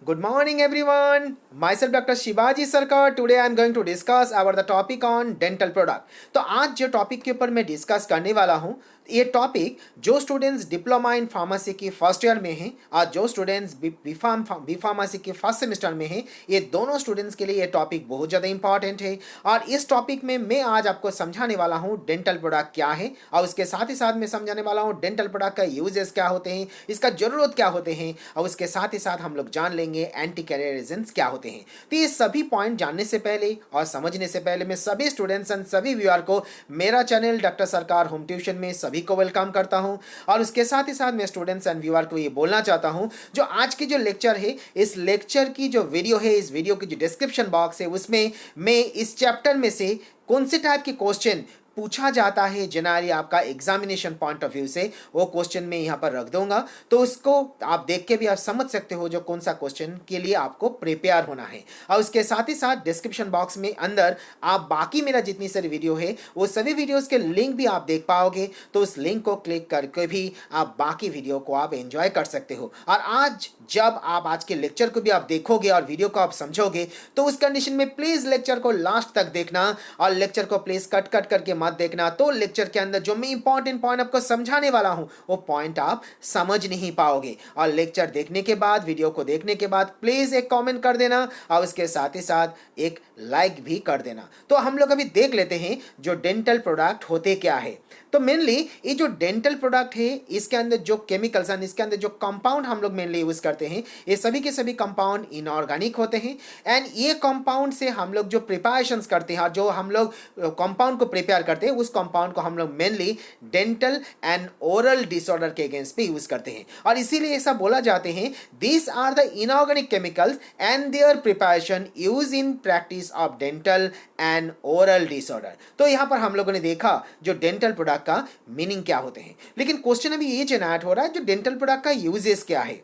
Good morning, everyone. Myself, Dr. Shivaji Sarkar. Today, I am going to discuss about the topic on dental product. तो आज जो topic के ऊपर मैं discuss करने वाला हूँ, ये टॉपिक जो स्टूडेंट्स डिप्लोमा इन फार्मेसी की फर्स्ट ईयर में हैं और जो स्टूडेंट्स बी फार्मेसी के फर्स्ट सेमेस्टर में हैं, ये दोनों स्टूडेंट्स के लिए ये टॉपिक बहुत ज़्यादा इंपॉर्टेंट है। और इस टॉपिक में मैं आज आपको समझाने वाला हूँ डेंटल प्रोडक्ट क्या है, और उसके साथ ही साथ मैं समझाने वाला हूँ डेंटल प्रोडक्ट का यूजेस क्या होते हैं, इसका ज़रूरत क्या होते हैं, और उसके साथ ही साथ हम लोग जान लेंगे एंटी कैरियर रीजंस क्या होते हैं। तो ये सभी पॉइंट जानने से पहले और समझने से पहले मैं सभी स्टूडेंट्स एंड सभी व्यूअर को मेरा चैनल डॉक्टर सरकार होम ट्यूशन में सभी को वेलकम करता हूं। और उसके साथ ही साथ मैं स्टूडेंट्स एंड व्यूअर को ये बोलना चाहता हूं, जो आज की जो लेक्चर है, इस लेक्चर की जो वीडियो है, इस वीडियो की जो डिस्क्रिप्शन बॉक्स है, उसमें मैं इस चैप्टर में से कौन से टाइप के क्वेश्चन पूछा जाता है जनरली आपका एग्जामिनेशन पॉइंट ऑफ व्यू से, वो क्वेश्चन मैं यहाँ पर रख दूंगा। तो उसको आप देख के भी आप समझ सकते हो जो कौन सा क्वेश्चन के लिए आपको प्रिपेयर होना है। और उसके साथ ही साथ डिस्क्रिप्शन बॉक्स में अंदर आप बाकी मेरा जितनी सारी वीडियो है वो सभी वीडियोस के लिंक भी आप देख पाओगे। तो उस लिंक को क्लिक करके भी आप बाकी वीडियो को आप एंजॉय कर सकते हो। और आज जब आप आज के लेक्चर को भी आप देखोगे और वीडियो को आप समझोगे, तो उस कंडीशन में प्लीज लेक्चर को लास्ट तक देखना और लेक्चर को प्लीज कट कट करके मत देखना। तो लेक्चर के अंदर जो मैं इंपॉर्टेंट पॉइंट आपको समझाने वाला हूं, वो पॉइंट आप समझ नहीं पाओगे। और लेक्चर देखने के बाद, वीडियो को देखने के बाद प्लीज एक कमेंट कर देना और उसके साथ ही साथ एक लाइक भी कर देना। तो हम लोग अभी देख लेते हैं जो डेंटल प्रोडक्ट होते क्या है। तो मेनली ये जो डेंटल प्रोडक्ट है, इसके अंदर जो केमिकल्स हैं, इसके अंदर जो कंपाउंड हम लोग मेनली यूज करते हैं, ये सभी के सभी कंपाउंड इनऑर्गेनिक होते हैं। एंड ये कंपाउंड से हम लोग जो प्रिपरेशंस करते हैं और जो हम लोग कंपाउंड को प्रिपेयर करते हैं, उस कंपाउंड को हम लोग mainly dental and oral disorder के अगेंस्ट पे यूज करते हैं। और इसीलिए ऐसा बोला जाते हैं, this are the inorganic chemicals and their preparation use in practice of dental and oral disorder. तो यहां पर हम लोगों ने देखा जो डेंटल प्रोडक्ट का मीनिंग क्या होते हैं। लेकिन क्वेश्चन अभी ये जनरेट हो रहा है, जो डेंटल प्रोडक्ट का यूजेस क्या है।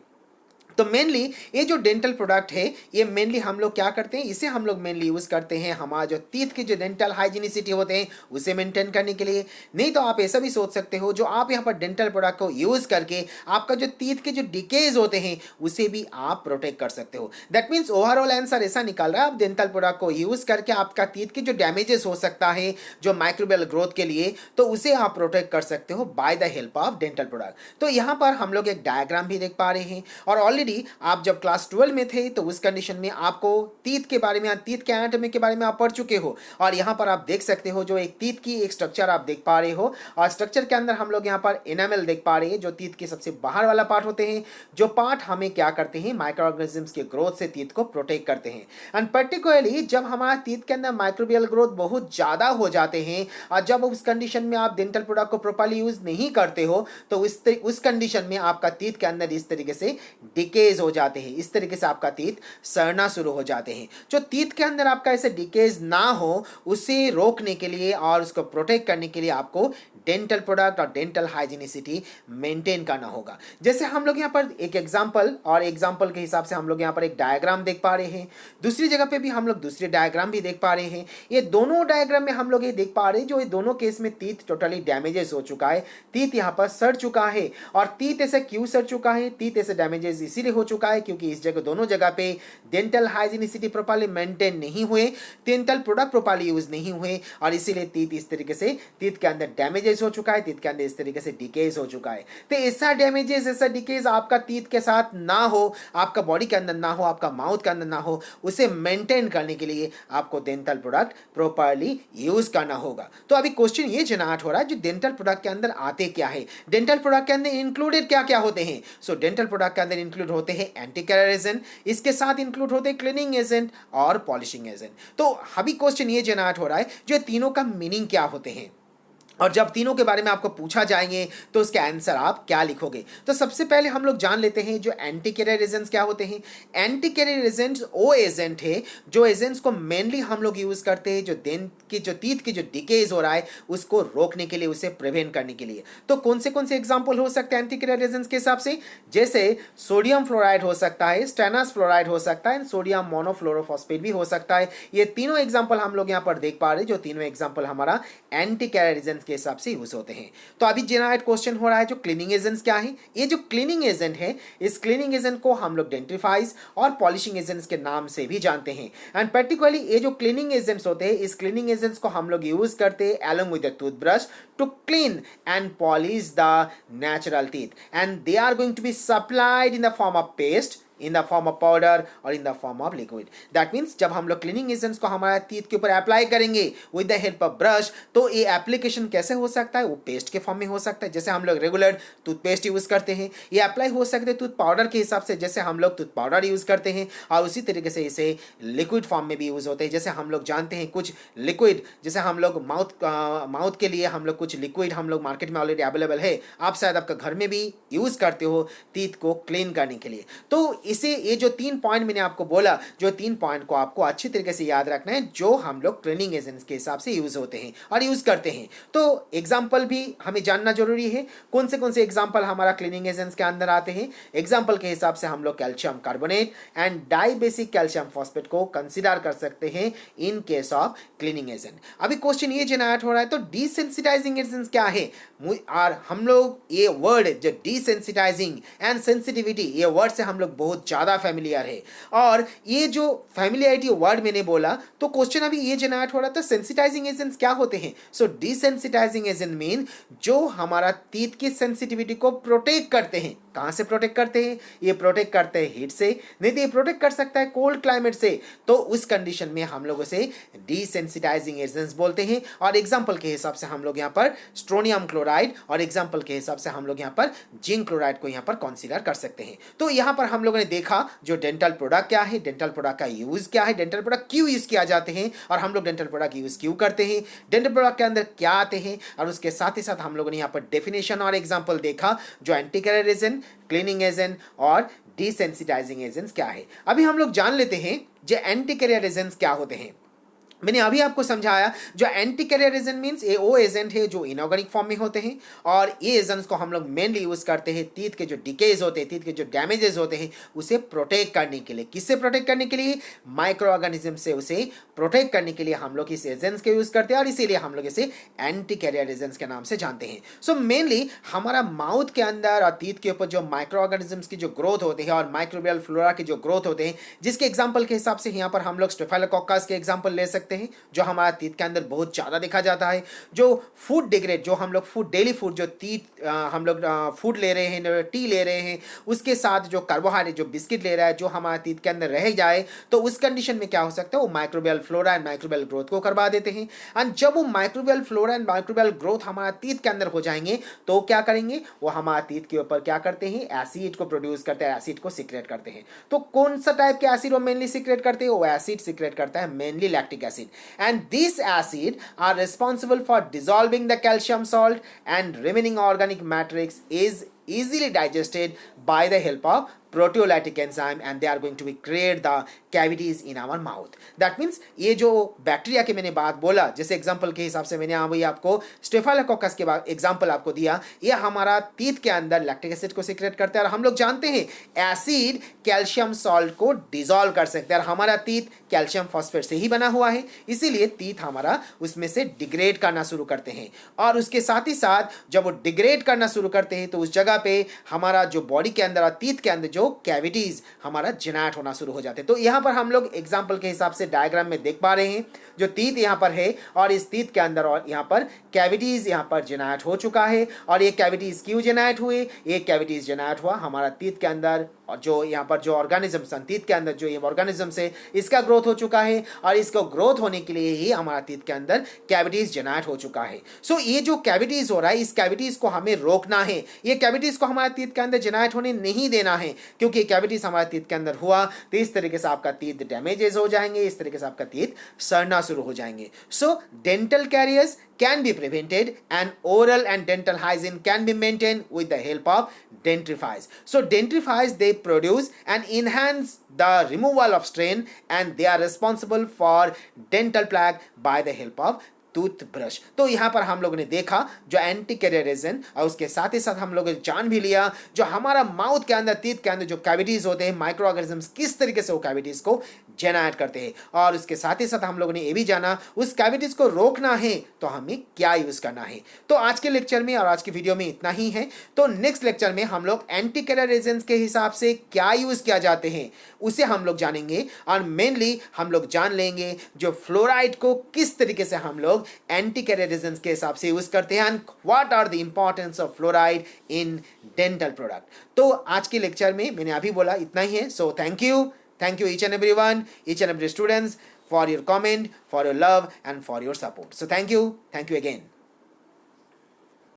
तो मेनली ये जो डेंटल प्रोडक्ट है, ये मेनली हम लोग क्या करते हैं, इसे हम लोग मेनली यूज करते हैं हमारा जो टीथ के जो डेंटल हाइजीनिसिटी होते हैं उसे मेंटेन करने के लिए। नहीं तो आप ऐसा भी सोच सकते हो, जो आप यहाँ पर डेंटल प्रोडक्ट को यूज करके आपका जो टीथ के जो डिकेज होते हैं उसे भी आप प्रोटेक्ट कर सकते हो। दैट मीन्स ओवरऑल आंसर ऐसा निकल रहा है, आप डेंटल प्रोडक्ट को यूज करके आपका टीथ के जो डैमेजेस हो सकता है जो माइक्रोबियल ग्रोथ के लिए, तो उसे आप प्रोटेक्ट कर सकते हो by the help of dental product. तो यहाँ पर हम लोग एक डायग्राम भी देख पा रहे हैं। और ऑलरेडी आप जब क्लास 12 में थे तो उस कंडीशन में आपको टीथ के बारे में, टीथ के एनाटॉमी के बारे में आप पढ़ चुके हो। और यहाँ पर आप देख सकते हो जो एक टीथ की एक स्ट्रक्चर आप देख पा रहे हो, और स्ट्रक्चर के अंदर हम लोग यहाँ पर एनामेल देख पा रहे हैं, जो टीथ के सबसे बाहर वाला पार्ट होते हैं, जो पार्ट हमें क्या करते हैं, माइक्रो ऑर्गेनिजम्स के ग्रोथ से टीथ को प्रोटेक्ट करते हैं। एंड पर्टिकुलरली जब हमारा टीथ के अंदर माइक्रोबियल ग्रोथ बहुत ज्यादा हो जाते हैं और जब उस कंडीशन में आप डेंटल प्रोडक्ट को प्रॉपर्ली यूज नहीं करते हो, तो उस कंडीशन में आपका टीथ के अंदर इस तरीके से डिकेज हो जाते हैं, इस तरीके से आपका टीथ सड़ना शुरू हो जाते हैं। जो टीथ के अंदर आपका ऐसे डिकेज ना हो, उसे रोकने के लिए और उसको प्रोटेक्ट करने के लिए आपको डेंटल प्रोडक्ट और डेंटल हाइजीनिसिटी मेंटेन करना होगा। जैसे हम लोग यहाँ पर एक एग्जांपल, और एग्जांपल के हिसाब से हम लोग यहाँ पर एक डायग्राम देख पा रहे हैं, दूसरी जगह पे भी हम लोग दूसरे डायग्राम भी देख पा रहे हैं। ये दोनों डायग्राम में हम लोग ये देख पा रहे हैं, जो ये दोनों केस में टीथ टोटली डैमेजेस हो चुका है, टीथ यहाँ पर सड़ चुका है। और टीथ ऐसे क्यों सड़ चुका है, टीथ ऐसे डैमेजेस इसीलिए हो चुका है क्योंकि इस जगह, दोनों जगह पे डेंटल हाइजीनिसिटी प्रॉपर्ली मेंटेन नहीं हुए, डेंटल प्रोडक्ट प्रॉपर्ली यूज नहीं हुए, और इसीलिए टीथ इस तरीके से, टीथ के अंदर डैमेजेस हो चुका है, टीथ के अंदर इस तरीके से डिकेज हो चुका है। तो ऐसा डैमेजेस, ऐसा डिकेज आपका टीथ के साथ ना हो, आपका बॉडी के अंदर ना हो, आपका माउथ के अंदर ना हो, उसे मेंटेन करने के लिए आपको डेंटल प्रोडक्ट प्रॉपर्ली यूज करना होगा। तो अभी क्वेश्चन ये जनरेट हो रहा है, जो डेंटल प्रोडक्ट के अंदर आते क्या है, डेंटल प्रोडक्ट के अंदर इंक्लूडेड क्या क्या होते हैं। सो डेंटल प्रोडक्ट के अंदर इंक्लूड होते हैं एंटी कैरियर एजेंट, इसके साथ इंक्लूड होते हैं क्लीनिंग एजेंट और पॉलिशिंग एजेंट। तो अभी क्वेश्चन ये जनरेट हो रहा है, जो तीनों का मीनिंग क्या होते हैं, और जब तीनों के बारे में आपको पूछा जाएंगे तो उसके आंसर आप क्या लिखोगे। तो सबसे पहले हम लोग जान लेते हैं जो एंटी कैरियर एजेंट्स क्या होते हैं। एंटी कैरियर एजेंट्स वो एजेंट है जो एजेंट्स को मेनली हम लोग यूज करते हैं जो टीथ की जो डिकेज हो रहा है उसको रोकने के लिए, उसे प्रिवेंट करने के लिए। तो कौन से एग्जाम्पल हो सकते हैं एंटी कैरियर एजेंट्स के हिसाब से, जैसे सोडियम फ्लोराइड हो सकता है, स्टेनस फ्लोराइड हो सकता है, सोडियम मोनोफ्लोरोफॉस्फेट भी हो सकता है। ये तीनों एग्जाम्पल हम लोग यहाँ पर देख पा रहे हैं, जो तीनों एग्जाम्पल हमारा एंटी कैरियर एजेंट्स के हिसाब से यूज होते हैं। तो अभी जेनरेट क्वेश्चन हो रहा है जो क्लीनिंग एजेंट्स क्या है। ये जो क्लीनिंग एजेंट है, इस क्लीनिंग एजेंट को हम लोग डेंटिफाइज और पॉलिशिंग एजेंट्स के नाम से भी जानते हैं। एंड पर्टिकुलरली ये जो क्लीनिंग एजेंट्स होते हैं, इस क्लीनिंग एजेंट्स को हम लोग यूज करते हैं along with the toothbrush to clean and polish the natural teeth, and they are going to be supplied in the form of paste, in the form of powder और in the form of liquid. That means जब हम लोग cleaning agents को हमारे teeth के ऊपर apply करेंगे with the help of brush, तो ये एप्लीकेशन कैसे हो सकता है, वो पेस्ट के फॉर्म में हो सकता है, जैसे हम लोग रेगुलर टूथपेस्ट यूज करते हैं। ये अप्लाई हो सकते हैं टूथ पाउडर के हिसाब से, जैसे हम लोग टूथ पाउडर यूज करते हैं, और उसी तरीके से इसे लिक्विड फॉर्म में भी यूज होते हैं। जैसे हम लोग जानते हैं कुछ लिक्विड, जैसे हम लोग माउथ के लिए हम लोग कुछ लिक्विड हम लोग मार्केट में ऑलरेडी अवेलेबल है, आप शायद आपका घर में भी यूज करते हो टीथ को क्लीन करने के लिए। तो इसे ये जो 3 पॉइंट मैंने आपको बोला, जो 3 पॉइंट को आपको अच्छी तरीके से याद रखना है, जो हम लोग क्लीनिंग एजेंट्स के हिसाब से यूज होते हैं और यूज करते हैं। तो एग्जाम्पल भी हमें जानना जरूरी है, कौन से एग्जाम्पल हमारा क्लीनिंग एजेंट्स के अंदर आते हैं। एग्जाम्पल के हिसाब से हम लोग calcium carbonate and dibasic calcium phosphate को कंसिडर कर सकते हैं in case of cleaning agent. अभी क्वेश्चन ये जनरेट हो रहा है, तो डिसेंसिटाइजिंग एजेंट्स क्या है। और हम लोग ये वर्ड जो डिसेंसिटाइजिंग एंड सेंसिटिविटी, ये वर्ड से हम लोग बहुत ज्यादा फैमिलियर है, और ये जो फैमिलियरिटी वर्ड मैंने बोला, तो क्वेश्चन अभी ये जनरेट हो रहा था सेंसिटाइजिंग एजेंट्स क्या होते हैं। सो डिसेंसिटाइजिंग एजेंट मीन जो हमारा टीथ की सेंसिटिविटी को प्रोटेक्ट करते हैं। कहां से प्रोटेक्ट करते हैं, ये प्रोटेक्ट करते हैं हीट से, नहीं तो ये प्रोटेक्ट कर सकता है कोल्ड क्लाइमेट से। तो उस कंडीशन में हम लोग उसे डिसेंसिटाइजिंग एजेंट्स बोलते हैं। और एग्जांपल के हिसाब से हम लोग यहाँ पर स्ट्रोनियम क्लोराइड, और एग्जांपल के हिसाब से हम लोग यहाँ पर जिंक क्लोराइड को यहाँ पर कंसीडर कर सकते हैं। तो यहाँ पर हम लोगों ने देखा जो डेंटल प्रोडक्ट क्या है, डेंटल प्रोडक्ट का यूज क्या है, डेंटल प्रोडक्ट क्यों यूज किया जाते हैं, और हम लोग डेंटल प्रोडक्ट यूज क्यों करते हैं, डेंटल प्रोडक्ट के अंदर क्या आते हैं, और उसके साथ ही साथ हम लोगों ने यहाँ पर डेफिनेशन और एग्जांपल देखा जो anti carrier agent, cleaning agent और डिसेंसिटाइजिंग एजेंट्स क्या है। अभी हम लोग जान लेते हैं जो एंटी कैरियर एजेंट्स क्या होते हैं। मैंने अभी आपको समझाया जो एंटी कैरियर एजेंट मीन्स ये वो एजेंट है जो इनऑर्गेनिक फॉर्म में होते हैं, और ये एजेंट्स को हम लोग मेनली यूज करते हैं टीथ के जो डिकेज होते हैं, टीथ के जो डैमेजेस होते हैं, उसे प्रोटेक्ट करने के लिए। किससे प्रोटेक्ट करने के लिए, माइक्रो ऑर्गेनिज्म से उसे प्रोटेक्ट करने के लिए हम लोग इस एजेंट्स के यूज करते हैं, और इसीलिए हम लोग इसे एंटी कैरियर एजेंट्स के नाम से जानते हैं। सो मेनली हमारा माउथ के अंदर और टीथ के ऊपर जो माइक्रो ऑर्गेनिज्म्स की जो ग्रोथ होते हैं और माइक्रोबियल फ्लोरा की जो ग्रोथ होते हैं, जिसके एग्जाम्पल के हिसाब से यहाँ पर हम लोग स्टेफाइलोकोकस के एग्जाम्पल ले सकते हैं, जो हमारा टीथ के अंदर बहुत ज़्यादा देखा जाता है। जो फूड डिग्रेड, जो हम लोग फूड डेली फूड जो टीथ हम लोग फूड ले रहे हैं, टी ले रहे हैं, उसके साथ जो कार्बोहाइड्रेट जो बिस्किट ले रहा है, जो हमारा टीथ के अंदर रह जाए, तो उस कंडीशन में क्या हो सकता है, वो microbial flora and microbial growth को करवा देते हैं। एंड जब वो microbial flora and microbial growth हमारा टीथ के अंदर हो जाएंगे, तो क्या करेंगे, वो हमारा टीथ के ऊपर क्या करते हैं, एसिड को प्रोड्यूस करते हैं, एसिड को सीक्रेट करते हैं। तो कौन सा टाइप के एसिड वो मेनली सीक्रेट करते हैं, वो एसिड सीक्रेट करता है mainly lactic acid, and these acid are responsible for dissolving the calcium salt, and remaining organic matrix is easily digested by the help of proteolytic enzyme, and they are going to be create the cavities in our mouth. That means ये जो bacteria के मैंने बात बोला, जैसे example के हिसाब से मैंने अभी आपको स्टेफाइलोकोकस के बाद एग्जांपल आपको दिया, ये हमारा टीथ के अंदर लैक्टिक एसिड को सीक्रेट करते हैं, और हम लोग जानते हैं एसिड कैल्शियम सॉल्ट को डिसॉल्व कर सकते हैं, और हमारा टीथ कैल्शियम फॉस्फेट से ही बना हुआ है, इसीलिए टीथ हमारा उसमें से डिग्रेड करना शुरू करते हैं। और उसके साथ ही साथ जब वो डिग्रेड करना शुरू करते हैं, तो उस जगह पे हमारा जो बॉडी के अंदर और टीथ के अंदर जो कैविटीज हमारा जनरेट होना शुरू हो जाते हैं। तो यहाँ पर हम लोग एग्जांपल के हिसाब से डायग्राम में देख पा रहे हैं, जो टीथ यहाँ पर है और इस टीथ के अंदर और यहाँ पर कैविटीज यहाँ पर जनरेट हो चुका है। और ये कैविटीज क्यों जनरेट हुए, ये कैविटीज जनरेट हुआ हमारा टीथ के अंदर, और जो यहाँ पर जो ऑर्गेनिज्म टीथ के अंदर जो ये ऑर्गेनिज्म से इसका ग्रोथ हो चुका है, और इसको ग्रोथ होने के लिए ही हमारा टीथ के अंदर कैविटीज जनरेट हो चुका है। सो ये जो कैविटीज हो रहा है, इस कैविटीज को हमें रोकना है, ये कैविटीज को हमारे टीथ के अंदर जनरेट होने नहीं देना है, क्योंकि कैविटीज हमारे टीथ के अंदर हुआ तो इस तरीके से आपका टीथ डैमेजेस हो जाएंगे, इस तरीके से आपका टीथ सड़ना शुरू हो जाएंगे। So dental carriers can be prevented, and oral and dental hygiene can be maintained with the help of dentifrice. So dentifrice, they produce and enhance the removal of strain, and they are responsible for dental plaque by the help of toothbrush. तो यहाँ पर हम लोगों ने देखा जो anti carrier agent, और उसके साथ ही साथ हम लोगों ने जान भी लिया जो हमारा माउथ के अंदर, टीथ के अंदर जो कैविटीज होते हैं, माइक्रो ऑर्गेनिजम्स किस तरीके से वो कैविटीज को जेनरेट करते हैं। और उसके साथ ही साथ हम लोगों ने ये भी जाना उस कैविटीज को रोकना है तो हमें क्या यूज करना है। तो आज के लेक्चर में और आज की वीडियो में इतना ही है। तो नेक्स्ट लेक्चर में हम लोग एंटी कैरियर एजेंट्स के हिसाब से क्या यूज किया जाते हैं उसे हम लोग जानेंगे, और मेनली हम लोग जान लेंगे जो फ्लोराइड को किस तरीके से हम लोग एंटी कैरियर एजेंट्स के हिसाब से यूज करते हैं, and what are the importance of fluoride in dental product. तो आज के लेक्चर में मैंने अभी बोला इतना ही है। So thank you each and everyone, each and every students for your comment, for your love and for your support. So thank you again.